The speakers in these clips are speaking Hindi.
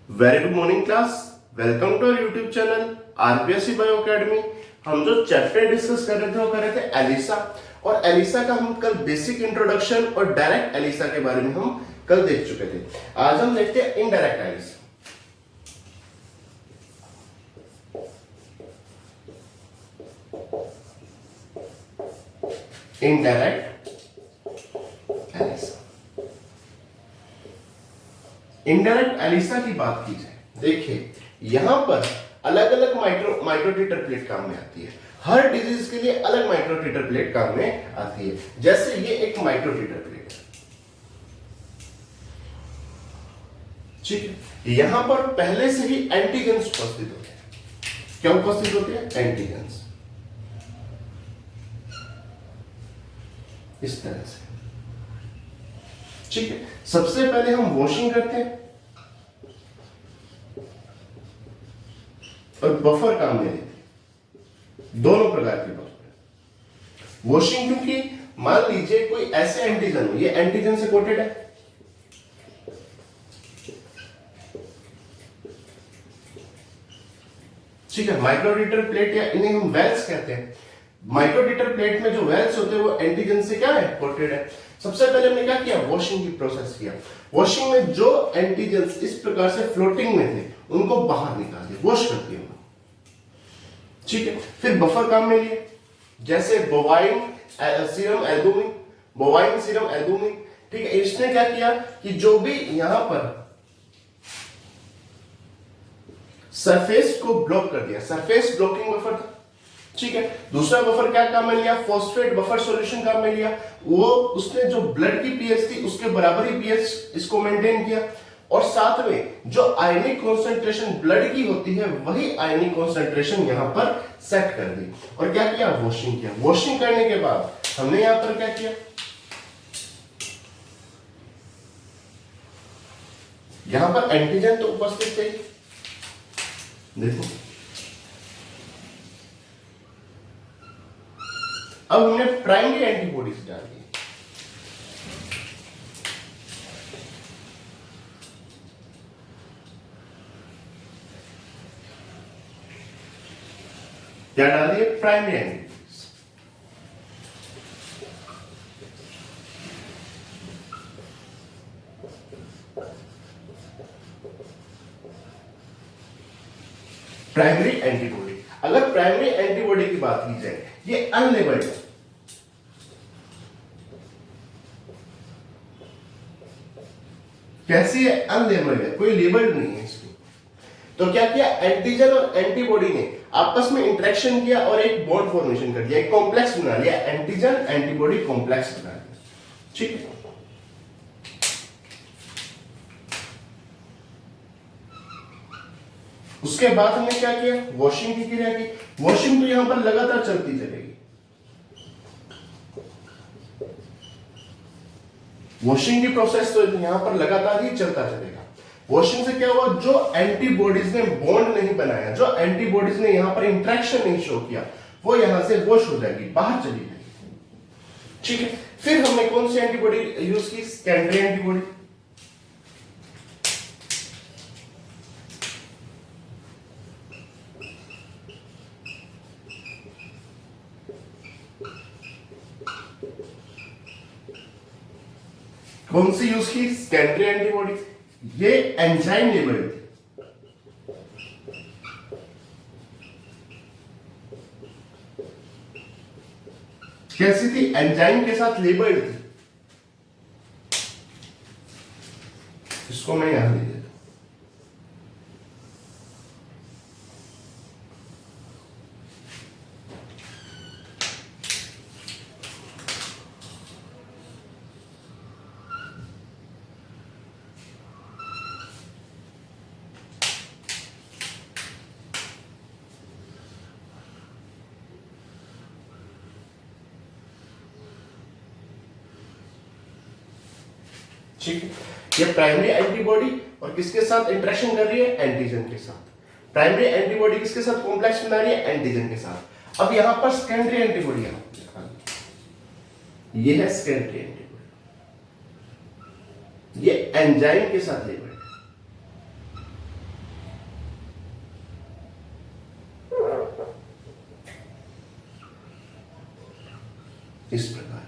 Very good morning class. Welcome to our YouTube channel RPSC bio academy. हम जो चैप्टर डिस्कस कर रहे थे वो कर रहे थे एलिसा, और एलिसा का हम कल बेसिक इंट्रोडक्शन और डायरेक्ट एलिसा के बारे में हम कल देख चुके थे। आज हम देखते हैं indirect ELISA. Indirect ELISA. Indirect ELISA की बात की जाए, देखिए यहां पर अलग अलग माइक्रोटीटर प्लेट काम में आती है। हर डिजीज के लिए अलग माइक्रोटीटर प्लेट काम में आती है। जैसे ये एक माइक्रोटीटर प्लेट है, ठीक है। यहां पर पहले से ही एंटीजेंस उपस्थित होते हैं। क्या उपस्थित होते हैं? एंटीजेंस। इस तरह से, ठीक है। सबसे पहले हम वॉशिंग करते हैं और बफर काम में लेते हैं। दोनों प्रकार के बफर। वॉशिंग क्योंकि मान लीजिए कोई ऐसे एंटीजन, ये एंटीजन से कोटेड है, ठीक है। माइक्रोटीटर प्लेट या इन्हें हम वेल्स कहते हैं। माइक्रोटीटर प्लेट में जो वेल्स होते हैं वो एंटीजन से क्या है? कोटेड है। सबसे पहले हमने क्या किया? वॉशिंग की प्रोसेस किया। वॉशिंग में जो एंटीजेंस इस प्रकार से फ्लोटिंग में थे उनको बाहर निकाल दिया, वॉश कर दिया, ठीक है। फिर बफर काम में लिए, जैसे bovine serum albumin, bovine serum albumin, ठीक है। इसने क्या किया कि जो भी यहां पर सरफेस को ब्लॉक कर दिया, सरफेस ब्लॉकिंग बफर था, ठीक है। दूसरा बफर क्या काम में लिया? फॉस्फेट बफर सॉल्यूशन काम में लिया। वो उसने जो ब्लड की पीएच थी उसके बराबर ही पीएच इसको मेंटेन किया, और साथ में जो आयनिक कॉन्सेंट्रेशन ब्लड की होती है वही आयनिक कॉन्सेंट्रेशन यहां पर सेट कर दी। और क्या किया? वॉशिंग किया। वॉशिंग करने के बाद हमने यहां पर क्या किया? यहां पर एंटीजन तो उपस्थित थे, देखो। अब हमने प्राइमरी एंटीबॉडीज डाल दी। क्या डाल दिए? Primary antibodies. Primary antibody. अगर प्राइमरी एंटीबॉडी की बात की जाए, ये अनलेबल्ड है। कैसी है? अनलेबल्ड है, कोई लेबल्ड नहीं है इसकी। तो क्या किया? एंटीजन और एंटीबॉडी ने आपस में इंटरेक्शन किया और एक बॉन्ड फॉर्मेशन कर दिया, एक कॉम्प्लेक्स बना लिया, एंटीजन एंटीबॉडी कॉम्प्लेक्स बना लिया, ठीक है। उसके बाद हमने क्या किया? वॉशिंग की क्रिया की। वॉशिंग तो यहां पर लगातार चलती चलेगी। वॉशिंग की प्रोसेस तो यहां पर लगातार ही चलता चलेगा। वॉशिंग से क्या हुआ? जो एंटीबॉडीज ने बॉन्ड नहीं बनाया, जो एंटीबॉडीज ने यहां पर इंटरेक्शन नहीं शो किया, वो यहां से वॉश हो जाएगी, बाहर चली जाएगी, ठीक है। फिर हमने कौन सी एंटीबॉडी यूज की? Secondary antibody. कौन सी यूज की? Secondary antibody. ये एंजाइम लेबल्ड थी, कैसी थी? एंजाइम के साथ लेबल्ड थी। इसको मैं यहां ले देता हूं। ठीक है। ये प्राइमरी एंटीबॉडी और किसके साथ इंटरेक्शन कर रही है? एंटीजन के साथ। प्राइमरी एंटीबॉडी किसके साथ कॉम्प्लेक्स बना रही है? एंटीजन के साथ। अब यहां पर सेकेंडरी एंटीबॉडी, ये है सेकेंडरी एंटीबॉडी, ये एंजाइम के साथ लेबल्ड है। इस प्रकार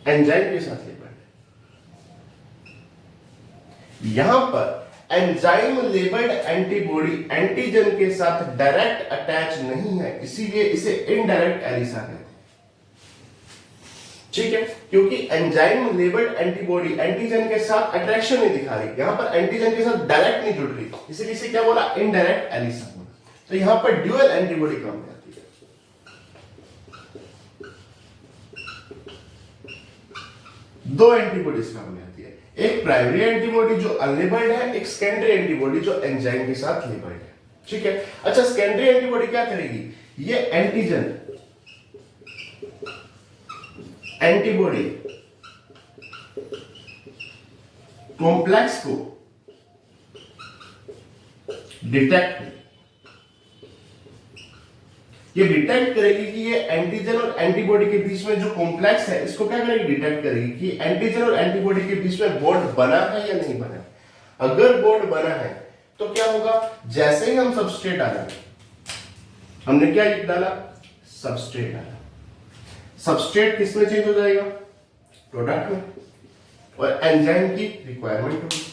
एंजाइम के साथ लेबल्ड है। यहां पर एंजाइम लेबल्ड एंटीबॉडी एंटीजन के साथ डायरेक्ट अटैच नहीं है, इसीलिए इसे इनडायरेक्ट एलिसा कहते हैं। ठीक है, क्योंकि एंजाइम लेबल्ड एंटीबॉडी एंटीजन के साथ अट्रैक्शन नहीं दिखा रही, यहां पर एंटीजन के साथ डायरेक्ट नहीं जुड़ रही, इसीलिए इसे क्या बोला, इनडायरेक्ट एलिसा बोला। तो यहां पर ड्यूअल एंटीबॉडी काम में आती है। दो एंटीबॉडीज काम में आती है, एक प्राइमरी एंटीबॉडी जो अनलेबल्ड है, एक सेकेंडरी एंटीबॉडी जो एंजाइम के साथ लेबल्ड है। ठीक है, अच्छा सेकेंडरी एंटीबॉडी क्या करेगी, ये एंटीजन एंटीबॉडी कॉम्प्लेक्स को डिटेक्ट, ये डिटेक्ट करेगी कि ये एंटीजन और एंटीबॉडी के बीच में जो कॉम्प्लेक्स है, इसको क्या करेगी, डिटेक्ट करेगी कि एंटीजन और एंटीबॉडी के बीच में बॉन्ड बना है या नहीं बना है। अगर बॉन्ड बना है तो क्या होगा, जैसे ही हम सबस्ट्रेट डालेंगे, हमने क्या डाला, सबस्ट्रेट डाला, सबस्ट्रेट किसमें चेंज हो जाएगा, प्रोडक्ट में, और एंजाइम की रिक्वायरमेंट होगी।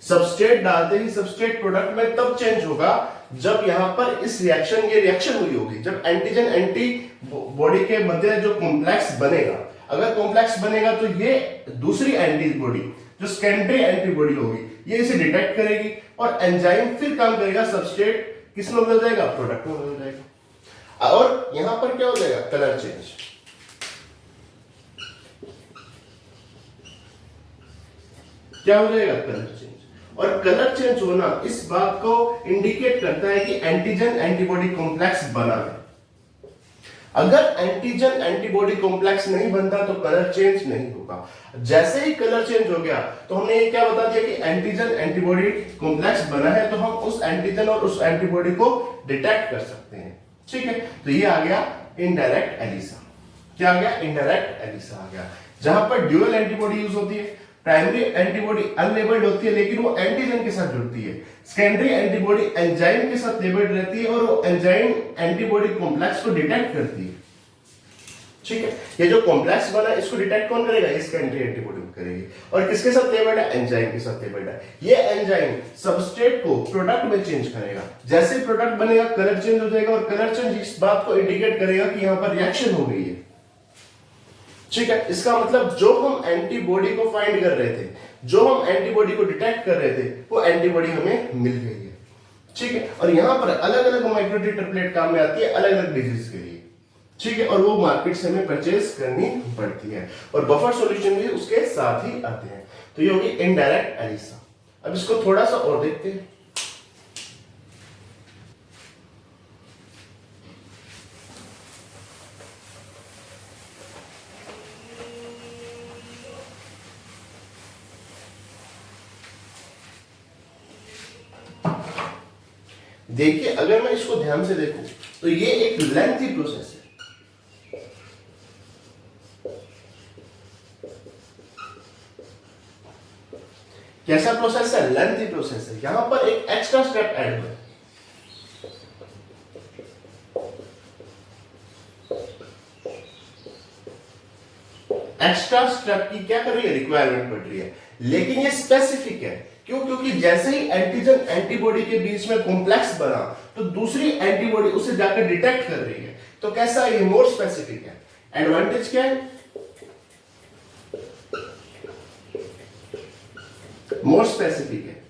सबस्ट्रेट डालते ही सबस्ट्रेट प्रोडक्ट में तब चेंज होगा जब यहां पर इस रिएक्शन, ये रिएक्शन हुई होगी, जब एंटीजन एंटीबॉडी के मध्य जो कॉम्प्लेक्स बनेगा, अगर कॉम्प्लेक्स बनेगा तो ये दूसरी एंटीबॉडी जो सेकेंडरी एंटीबॉडी होगी, ये इसे डिटेक्ट करेगी और एंजाइम फिर काम करेगा, सबस्ट्रेट किस में बदल जाएगा, प्रोडक्ट में बदल जाएगा। और यहां पर क्या हो जाएगा, कलर चेंज। क्या हो जाएगा, कलर चेंज। और कलर चेंज होना इस बात को इंडिकेट करता है कि एंटीजन एंटीबॉडी कॉम्प्लेक्स बना है। अगर एंटीजन एंटीबॉडी कॉम्प्लेक्स नहीं बनता तो कलर चेंज नहीं होगा। जैसे ही कलर चेंज हो गया तो हमने ये क्या बता दिया कि एंटीजन एंटीबॉडी कॉम्प्लेक्स बना है, तो हम उस एंटीजन और उस एंटीबॉडी को डिटेक्ट कर सकते हैं। ठीक है, तो ये आ गया इनडायरेक्ट एलिसा। क्या आ गया, इनडायरेक्ट एलिसा आ गया, जहां पर ड्यूअल एंटीबॉडी यूज होती है। प्राइमरी एंटीबॉडी अनलेबल्ड होती है लेकिन वो एंटीजन के साथ जुड़ती है, सेकेंडरी एंटीबॉडी एंजाइम के साथ लेबल्ड रहती है और वो एंजाइम एंटीबॉडी कॉम्प्लेक्स को डिटेक्ट करती है। ठीक है, ये जो कॉम्प्लेक्स बना है इसको डिटेक्ट कौन करेगा, ये सेकेंडरी एंटीबॉडी करेगी। और किसके साथ लेबल्ड है, एंजाइम के साथ लेबल्ड है। ये एंजाइम सबस्ट्रेट को प्रोडक्ट में चेंज करेगा, जैसे प्रोडक्ट बनेगा कलर चेंज हो जाएगा, और कलर चेंज इस बात को इंडिकेट करेगा कि यहां पर रिएक्शन हो गई है। ठीक है, इसका मतलब जो हम एंटीबॉडी को फाइंड कर रहे थे, जो हम एंटीबॉडी को डिटेक्ट कर रहे थे, वो एंटीबॉडी हमें मिल गई है। ठीक है, और यहां पर अलग अलग माइक्रोटीटर प्लेट काम में आती है अलग अलग डिजीज के लिए। ठीक है, और वो मार्केट से हमें परचेज करनी पड़ती है, और बफर सॉल्यूशन भी उसके साथ ही आते हैं। तो ये होगी इनडायरेक्ट एलिसा। अब इसको थोड़ा सा और देखते हैं। देखिए, अगर मैं इसको ध्यान से देखूं तो ये एक लेंथी प्रोसेस है। कैसा प्रोसेस है, लेंथी प्रोसेस है। यहां पर एक एक्स्ट्रा स्टेप ऐड हुआ है। एक्स्ट्रा स्टेप की क्या कर रही है, रिक्वायरमेंट पड़ रही है, लेकिन ये स्पेसिफिक है। क्यों, क्योंकि जैसे ही एंटीजन एंटीबॉडी के बीच में कॉम्प्लेक्स बना तो दूसरी एंटीबॉडी उसे जाकर डिटेक्ट कर रही है। तो कैसा है, ये मोर स्पेसिफिक है। एडवांटेज क्या है, मोर स्पेसिफिक है।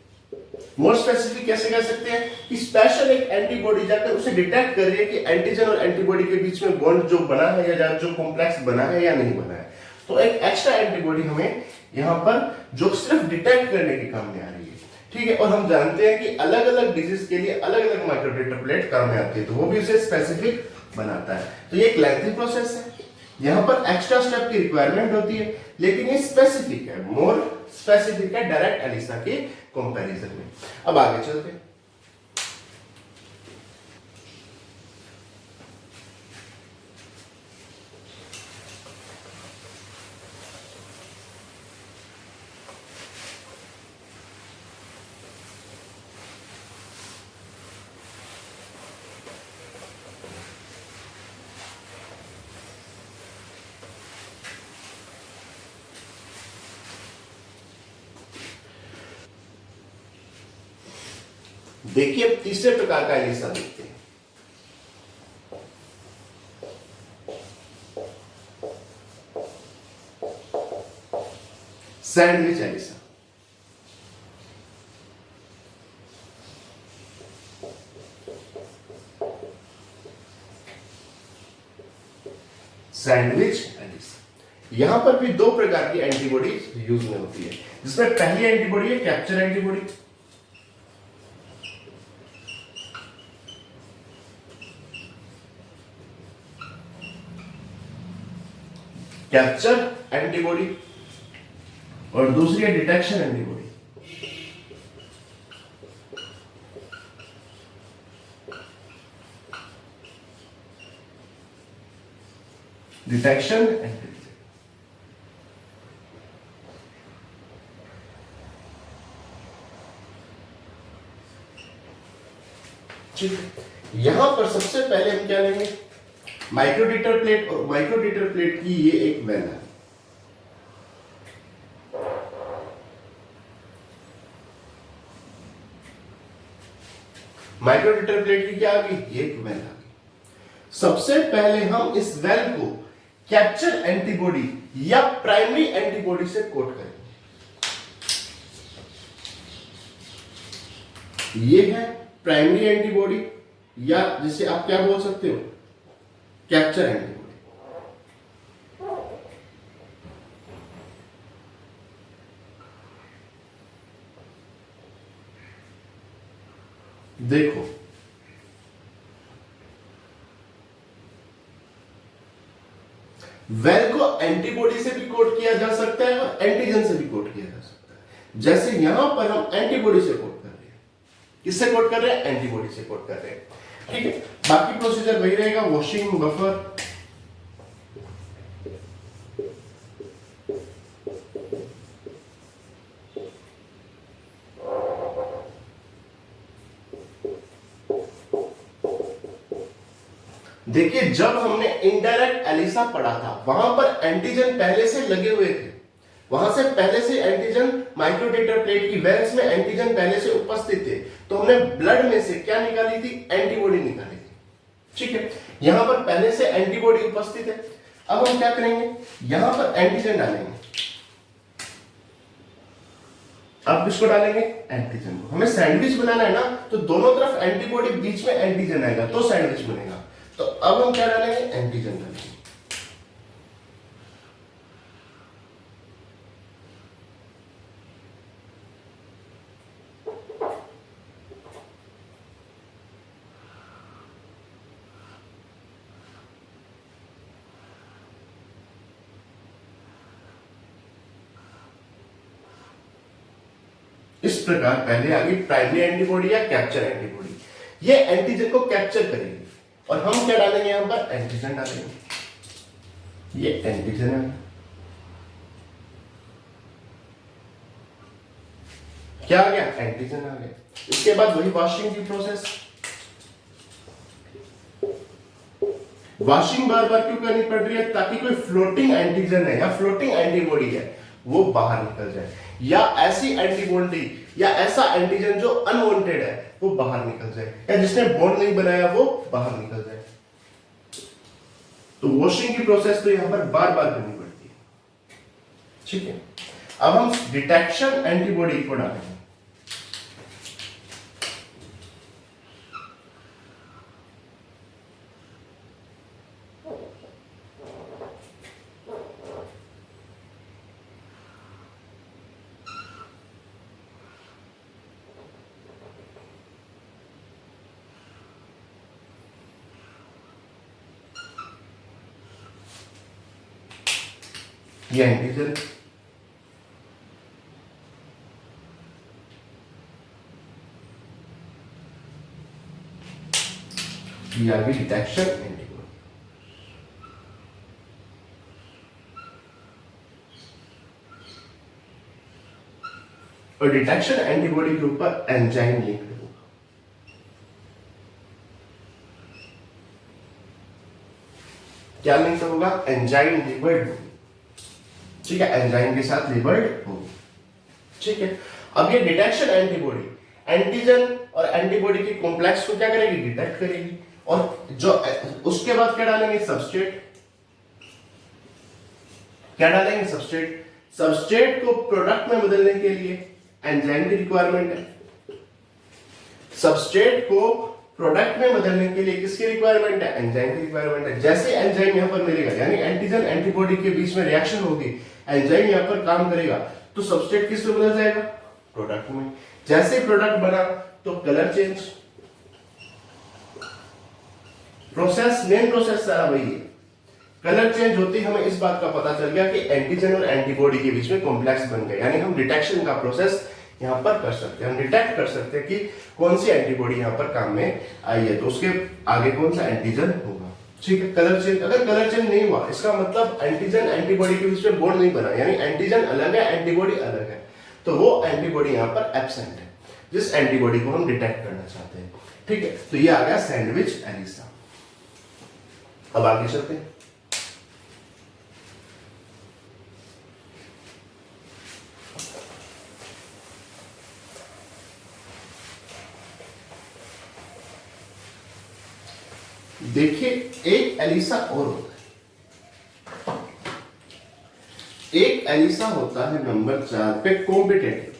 मोर स्पेसिफिक कैसे कह सकते हैं कि स्पेशल एक एंटीबॉडी जाकर उसे डिटेक्ट कर रही है कि एंटीजन और एंटीबॉडी के बीच में बॉन्ड जो बना है या जो कॉम्प्लेक्स बना है या नहीं बना है। तो एक एक्स्ट्रा एंटीबॉडी हमें यहां पर जो सिर्फ डिटेक्ट करने के काम में आ रही है। ठीक है, और हम जानते हैं कि अलग अलग डिजीज के लिए अलग अलग माइक्रोटीटर प्लेट काम में आती है, तो वो भी उसे स्पेसिफिक बनाता है। तो ये एक लेंथी प्रोसेस है, यहां पर एक्स्ट्रा स्टेप की रिक्वायरमेंट होती है, लेकिन ये स्पेसिफिक है, मोर स्पेसिफिक है डायरेक्ट एलिसा के कंपैरिजन में। अब आगे चलते हैं। देखिए अब तीसरे प्रकार का एलिसा देखते हैं। Sandwich ELISA. Sandwich ELISA. यहां पर भी दो प्रकार की एंटीबॉडी यूज में होती है, जिसमें पहली एंटीबॉडी है कैप्चर एंटीबॉडी। कैप्चर एंटीबॉडी और दूसरी है डिटेक्शन एंटीबॉडी। Detection antibody. ठीक है, यहां पर सबसे पहले हम क्या लेंगे, माइक्रोडीटर प्लेट, और माइक्रोडीटर प्लेट की ये एक वेल है। माइक्रोडीटर प्लेट की क्या आ गई, ये एक वेल आ गई। सबसे पहले हम इस वेल को कैप्चर एंटीबॉडी या प्राइमरी एंटीबॉडी से कोट करेंगे। ये है प्राइमरी एंटीबॉडी, या जिसे आप क्या बोल सकते हो, कैप्चर एंटीबॉडी। देखो वेल को एंटीबॉडी से भी कोट किया जा सकता है और एंटीजन से भी कोट किया जा सकता है। जैसे यहां पर हम एंटीबॉडी से कोट कर रहे हैं। किससे कोट कर रहे हैं, एंटीबॉडी से कोट कर रहे हैं। ठीक है, बाकी प्रोसीजर वही रहेगा, वॉशिंग, बफर। देखिए जब हमने इनडायरेक्ट एलिसा पढ़ा था, वहां पर एंटीजन पहले से लगे हुए थे, वहां से पहले से एंटीजन माइक्रोडीटर प्लेट की वेल्स में एंटीजन पहले से उपस्थित थे, तो हमने ब्लड में से क्या निकाली थी, एंटीबॉडी निकाली थी। ठीक है, यहां पर पहले से एंटीबॉडी उपस्थित है। अब हम क्या करेंगे, यहां पर एंटीजन डालेंगे। अब किसको डालेंगे, एंटीजन को। हमें सैंडविच बनाना है ना, तो दोनों तरफ एंटीबॉडी, बीच में एंटीजन आएगा तो सैंडविच बनेगा। तो अब हम क्या डालेंगे, एंटीजन डालेंगे। इस प्रकार पहले आ गई प्राइमरी एंटीबॉडी या कैप्चर एंटीबॉडी। ये एंटीजन को कैप्चर करेगी और हम क्या डालेंगे, यहां पर एंटीजन डालेंगे। ये एंटीजन है, क्या आ गया, एंटीजन आ गया। इसके बाद वही वॉशिंग की प्रोसेस। वॉशिंग बार बार क्यों करनी पड़ रही है, ताकि कोई फ्लोटिंग एंटीजन है या फ्लोटिंग एंटीबॉडी है वो बाहर निकल जाए, या ऐसी एंटीबॉडी या ऐसा एंटीजन जो अनवांटेड है वो बाहर निकल जाए, या जिसने बॉन्ड नहीं बनाया वो बाहर निकल जाए। तो वॉशिंग की प्रोसेस तो यहां पर बार बार करनी पड़ती है। ठीक है, अब हम डिटेक्शन एंटीबॉडी को डालेंगे। ये एंटीजन, ये आ गई डिटेक्शन एंटीबॉडी। और डिटेक्शन एंटीबॉडी के ऊपर एंजाइम लिंक्ड होगा। क्या लिंक होगा, एंजाइम लिंक्ड। ठीक है, एंजाइम के साथ लेबल्ड होगी। ठीक है, अब ये डिटेक्शन एंटीबॉडी एंटीजन और एंटीबॉडी की कॉम्प्लेक्स को क्या करेगी, डिटेक्ट करेगी, और जो उसके बाद क्या डालेंगे, सबस्ट्रेट, क्या डालेंगे, सबस्ट्रेट। सबस्ट्रेट को प्रोडक्ट में बदलने के लिए एंजाइम की रिक्वायरमेंट है। सबस्ट्रेट को प्रोडक्ट में बदलने के लिए किसकी रिक्वायरमेंट है, एंजाइम की रिक्वायरमेंट है। जैसे एंजाइम यहां पर मिलेगा, यानी एंटीजन एंटीबॉडी के बीच में रिएक्शन होगी, एंजाइम यहां पर काम करेगा, तो सबस्ट्रेट किस में बदल जाएगा, प्रोडक्ट में। जैसे प्रोडक्ट बना तो colour change, process, main process सारा वही है। कलर चेंज होती हमें इस बात का पता चल गया कि एंटीजन और एंटीबॉडी के बीच में कॉम्प्लेक्स बन गए, यानी हम डिटेक्शन का प्रोसेस यहां पर कर सकते हैं। हम डिटेक्ट कर सकते हैं कि कौन सी एंटीबॉडी यहां पर काम में आई है, तो उसके आगे कौन सा एंटीजन होगा। ठीक है, कलर चेंज, अगर कलर चेंज नहीं हुआ इसका मतलब एंटीजन एंटीबॉडी के बीच में बॉन्ड नहीं बना, यानी एंटीजन अलग है, एंटीबॉडी अलग है, तो वो एंटीबॉडी यहां पर एब्सेंट है, जिस एंटीबॉडी को हम डिटेक्ट करना चाहते हैं। ठीक है, तो ये आ गया सैंडविच एलिसा। अब आगे चलते हैं। देखिए, एक एलिसा और होता है, एक एलिसा होता है नंबर 4 पे कॉम्पिटेटिव।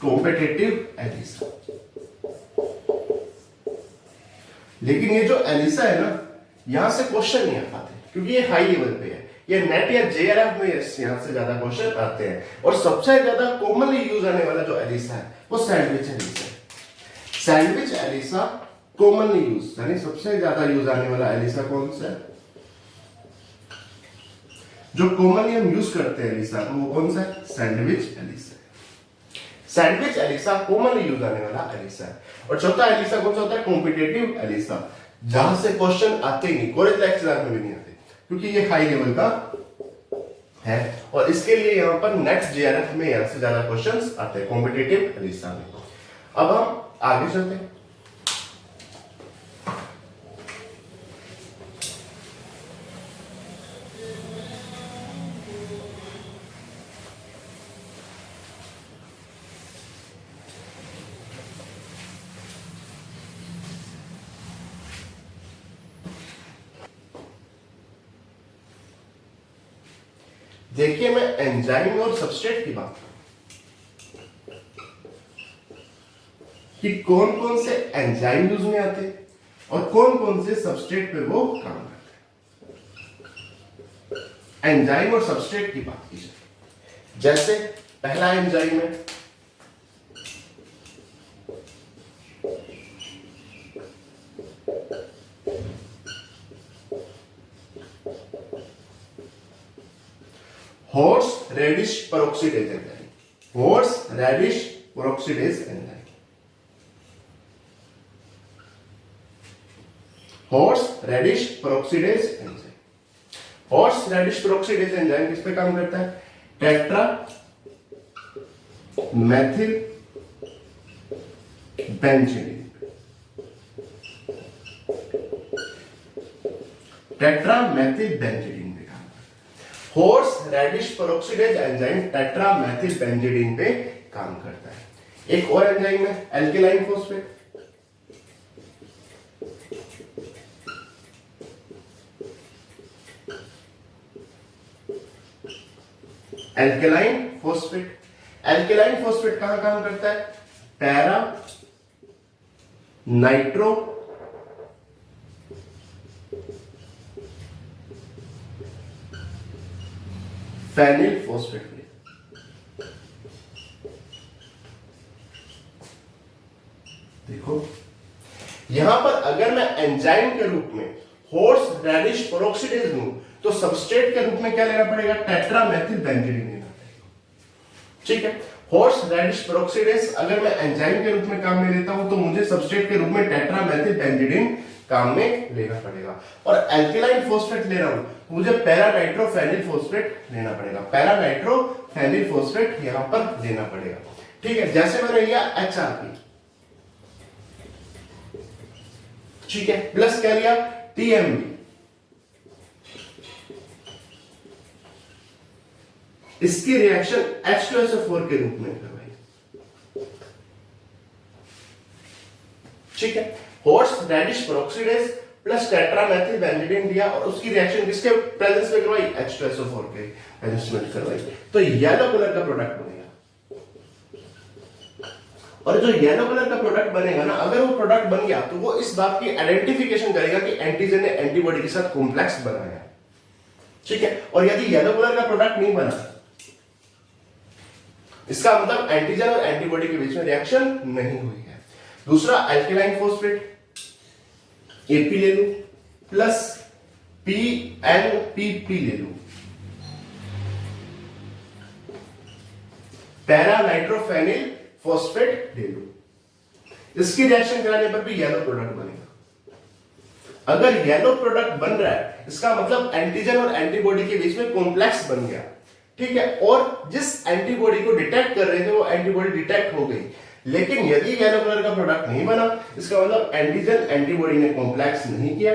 Competitive Elisa. लेकिन ये जो एलिसा है ना, यहां से क्वेश्चन नहीं आ पाते क्योंकि ये हाई लेवल पे है, ये नेट या जेआरएफ में यहां से ज्यादा क्वेश्चन आते हैं। और सबसे ज्यादा कॉमनली यूज आने वाला जो एलिसा है वो सैंडविच एलिसा है। सैंडविच एलिसा कॉमनली यूज, यानी सबसे ज्यादा यूज आने वाला एलिसा कौन सा है, जो कॉमनली हम यूज करते हैं एलिसा को, वो कौन सा है, sandwich ELISA. Sandwich ELISA commonly use आने वाला एलिसा है। और चौथा एलिसा कौन सा होता है, कॉम्पिटिटिव एलिसा, जहां से क्वेश्चन आते ही नहीं, कॉलेज लेक्चर में भी नहीं आते क्योंकि ये हाई लेवल का है, और इसके लिए यहां पर नेक्स्ट जेआरएफ में यहां से ज्यादा क्वेश्चंस आते हैं कॉम्पिटिटिव एलिसा में। अब हम आगे चलते हैं। देखिए, मैं एंजाइम और सबस्ट्रेट की बात कि कौन कौन से एंजाइम यूज में आते हैं और कौन कौन से सबस्ट्रेट पे वो काम करते हैं। एंजाइम और सबस्ट्रेट की बात की जाए, जैसे पहला एंजाइम है horseradish peroxidase enzyme. Horseradish peroxidase enzyme, horseradish peroxidase enzyme. Horseradish peroxidase enzyme किस पे काम करता है, tetramethylbenzidine. Tetramethylbenzidine पे काम करता है। Horseradish peroxidase enzyme tetramethylbenzidine पे काम करता है। एक और एंजाइम है alkaline phosphate. Alkaline phosphate, alkaline phosphate कहां काम करता है, पैरा नाइट्रो फेनिल फॉस्फेट में। देखो यहां पर अगर मैं एंजाइम के रूप में हॉर्स रेडिश पेरोक्सिडेज लूं तो सबस्ट्रेट के रूप में क्या लेना पड़ेगा, टेट्रा मैथिल बेंजीडीन लेना पड़ेगा। ठीक है, हॉर्स रेडिश पेरोक्सिडेज अगर मैं एंजाइम के रूप में काम में लेता हूं तो मुझे सबस्ट्रेट के रूप में टेट्रा मैथिल बेंजीडीन काम में लेना पड़ेगा। और एल्केलाइन फॉस्फेट ले रहा हूं तो मुझे पैरा नाइट्रोफेनिल फॉस्फेट लेना पड़ेगा। पैरा नाइट्रोफेनिल फॉस्फेट यहां पर लेना पड़ेगा। ठीक है, जैसे मैंने लिया HRP, ठीक है, प्लस क्या लिया, TMB। इसकी रिएक्शन H2SO4 के रूप में करवाई। ठीक है, horseradish peroxidase plus tetramethyl benzidine दिया और उसकी रिएक्शन किसके प्रेजेंस में करवाई? H2SO4 के प्रेजेंस में करवाई। तो येलो कलर का प्रोडक्ट बनेगा। और जो येलो कलर का प्रोडक्ट बनेगा ना, अगर वो प्रोडक्ट बन गया तो वो इस बात की आइडेंटिफिकेशन करेगा कि एंटीजन ने एंटीबॉडी के साथ कॉम्प्लेक्स बनाया है। ठीक है, और यदि येलो कलर का प्रोडक्ट नहीं बना, इसका मतलब एंटीजन और एंटीबॉडी के बीच में रिएक्शन नहीं हुई है। दूसरा अल्किलाइन फॉस्फेट एपी ले लूं प्लस PNPP ले लूं, पैरा नाइट्रोफेनिल फॉस्फेट ले लूं, इसकी रिएक्शन कराने पर भी येलो प्रोडक्ट बनेगा। अगर येलो प्रोडक्ट बन रहा है, इसका मतलब एंटीजन और एंटीबॉडी के बीच में कॉम्प्लेक्स बन गया। ठीक है, और जिस एंटीबॉडी को डिटेक्ट कर रहे थे वो एंटीबॉडी डिटेक्ट हो गई। लेकिन यदि येलो कलर का प्रोडक्ट नहीं बना, इसका मतलब एंटीजन एंटीबॉडी ने कॉम्प्लेक्स नहीं किया।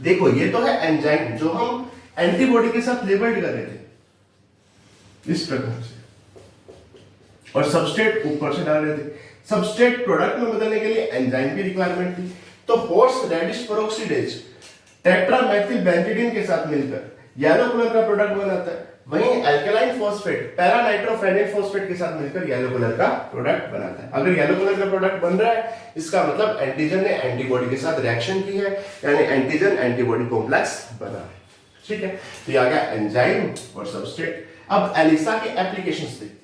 देखो, ये तो है एंजाइम जो हम एंटीबॉडी के साथ लेबल्ड कर रहे थे इस प्रकार से, और सबस्ट्रेट ऊपर से डाल रहे थे। सबस्ट्रेट प्रोडक्ट में बदलने के लिए एंजाइम की रिक्वायरमेंट थी, तो horseradish peroxidase tetramethyl benzidine के साथ मिलकर येलो कलर का प्रोडक्ट बनाता है। वहीं अल्कलाइन फॉस्फेट पैरा नाइट्रोफेनिल फॉस्फेट के साथ मिलकर येलो कलर का प्रोडक्ट बनाता है। अगर येलो कलर का प्रोडक्ट बन रहा है, इसका मतलब एंटीजन ने एंटीबॉडी के साथ रिएक्शन की है, यानी एंटीजन एंटीबॉडी कॉम्प्लेक्स बना है। ठीक है, तो ये आ गया एंजाइम और सबस्ट्रेट। अब एलिसा के एप्लीकेशंस देखते हैं।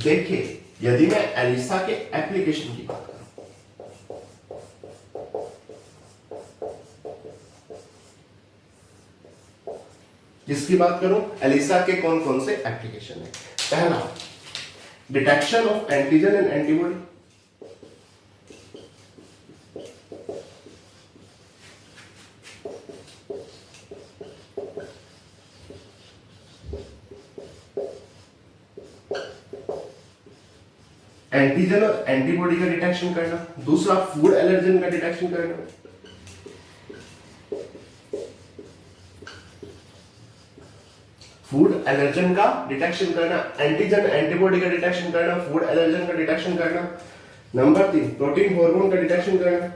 देखिए, यदि मैं एलिसा के एप्लीकेशन की बात करूं, किसकी बात करूं? एलिसा के कौन कौन से एप्लीकेशन है? पहला, detection of antigen and antibody. Antigen और एंटीबॉडी का डिटेक्शन करना। दूसरा, फूड एलर्जन का डिटेक्शन करना। फूड एलर्जन का डिटेक्शन करना, एंटीजन एंटीबॉडी का डिटेक्शन करना, फूड एलर्जन का डिटेक्शन करना। नंबर 3, प्रोटीन हार्मोन का डिटेक्शन करना।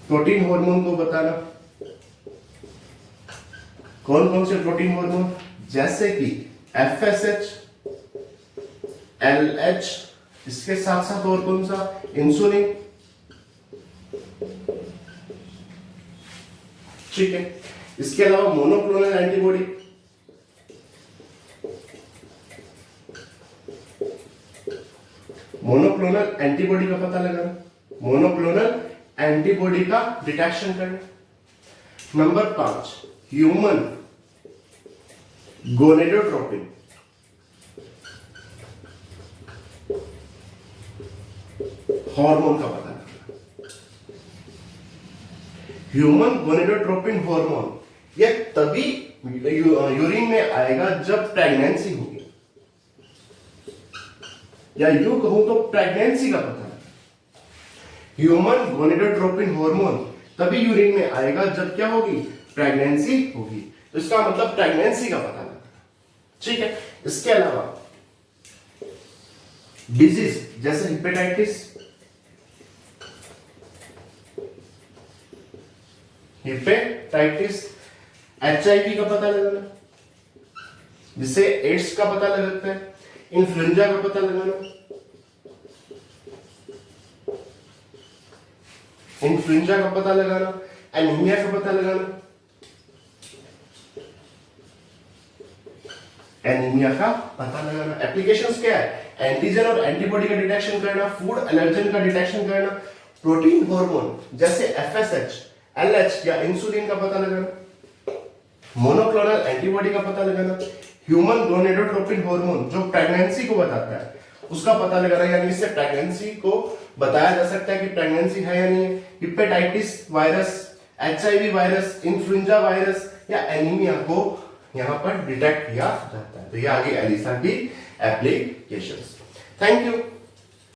प्रोटीन हार्मोन को बताना कौन कौन से प्रोटीन हार्मोन, जैसे कि FSH, LH, इसके साथ साथ और कौन सा? इंसुलिन। ठीक है, इसके अलावा मोनोक्लोनल एंटीबॉडी, मोनोक्लोनल एंटीबॉडी का पता लगाना, मोनोक्लोनल एंटीबॉडी का डिटेक्शन करना। नंबर 5, ह्यूमन गोनेडोट्रोपिन, हार्मोन का पता लगाना। ह्यूमन गोनेडोट्रोपिन हार्मोन ये तभी यूरिन में आएगा जब प्रेगनेंसी होगी, या यूं कहूं तो प्रेगनेंसी का पता लगाना। ह्यूमन गोनेडोट्रोपिन हार्मोन तभी यूरिन में आएगा जब क्या होगी? प्रेगनेंसी होगी। तो इसका मतलब प्रेगनेंसी का पता लगाना। ठीक है, इसके अलावा डिजीज जैसे हेपेटाइटिस, HIV का पता लगाना, जिससे एड्स का पता लग सकता है, इन्फ्लुएंजा का पता लगाना, इन्फ्लुएंजा का पता लगाना, एनीमिया का पता लगाना, एनीमिया का पता लगाना। एप्लीकेशंस क्या है? एंटीजन और एंटीबॉडी का डिटेक्शन करना, फूड एलर्जन का डिटेक्शन करना, प्रोटीन हार्मोन जैसे FSH, LH या इंसुलिन का पता लगाना, मोनोक्लोनल एंटीबॉडी का पता लगाना, ह्यूमन गोनेडोट्रोपिन हार्मोन जो प्रेगनेंसी को बताता है उसका पता लगा रहा है, यानी इससे प्रेगनेंसी को बताया जा सकता है कि प्रेगनेंसी है या नहीं है। Hepatitis virus, HIV virus, influenza virus या एनीमिया को यहाँ पर डिटेक्ट किया जाता है। तो ये आगे एलिसा की एप्लीकेशंस। Thank you.